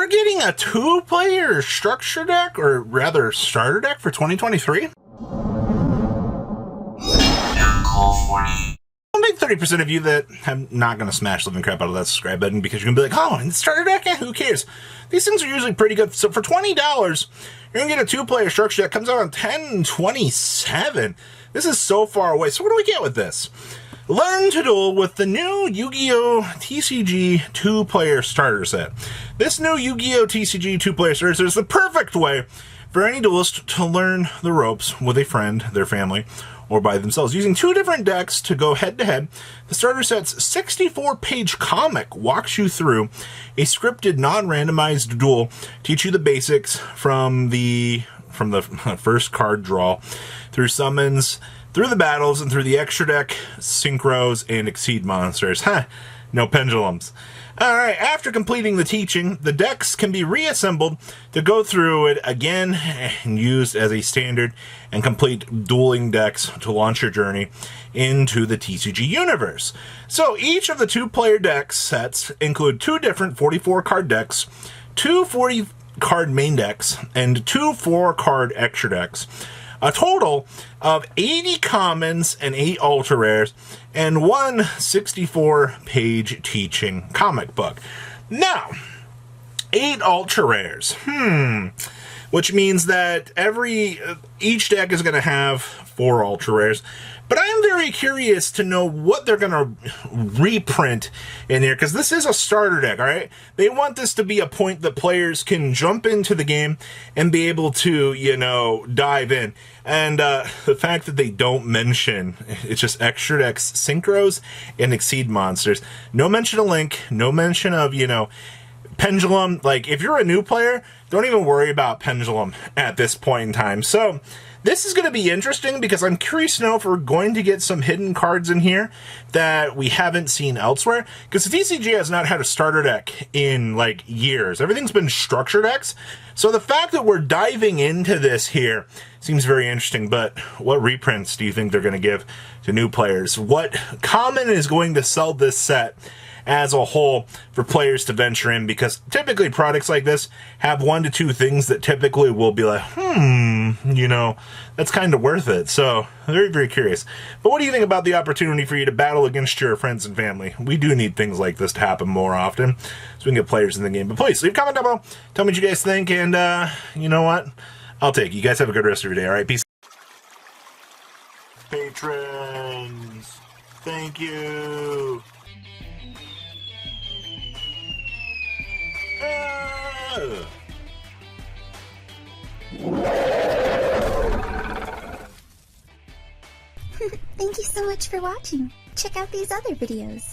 we're getting a 2-player structure deck, or rather starter deck for 2023? I'll make 30% of you that I'm not going to smash the living crap out of that subscribe button because you're going to be like, oh, and starter deck? Who cares? These things are usually pretty good. So for $20, you're going to get a 2-player structure deck. Comes out on 10/27. This is so far away. So what do we get with this? Learn to duel with the new Yu-Gi-Oh! TCG 2-player starter set. This new Yu-Gi-Oh! TCG 2-player starter set is the perfect way for any duelist to learn the ropes with a friend, their family, or by themselves. Using 2 different decks to go head-to-head, the starter set's 64-page comic walks you through a scripted, non-randomized duel, teach you the basics from the first card draw, through summons, through the battles, and through the extra deck, synchros, and exceed monsters. No pendulums. Alright, after completing the teaching, the decks can be reassembled to go through it again and used as a standard and complete dueling decks to launch your journey into the TCG universe. So each of the 2-player deck sets include 2 different 44-card decks, 2 40-card main decks, and 2 4-card extra decks. A total of 80 commons and 8 ultra rares, and 1 64-page teaching comic book. Now, 8 ultra rares. Which means that each deck is going to have 4 ultra rares. But I am very curious to know what they're going to reprint in here, because this is a starter deck, all right? They want this to be a point that players can jump into the game and be able to, dive in. And the fact that they don't mention, it's just extra decks, synchros, and exceed monsters. No mention of Link, no mention of, pendulum. Like, if you're a new player, don't even worry about pendulum at this point in time. So this is going to be interesting because I'm curious to know if we're going to get some hidden cards in here that we haven't seen elsewhere. Because the TCG has not had a starter deck in, years. Everything's been structure decks. So the fact that we're diving into this here seems very interesting. But what reprints do you think they're going to give to new players? What common is going to sell this set as a whole for players to venture in? Because typically products like this have 1 to 2 things that typically will be like, that's kind of worth it. So very, very curious. But what do you think about the opportunity for you to battle against your friends and family? We do need things like this to happen more often so we can get players in the game. But please leave a comment down below. Tell me what you guys think. And you know what? I'll take it. You guys have a good rest of your day. All right. Peace. Patrons, thank you. Thank you so much for watching. Check out these other videos.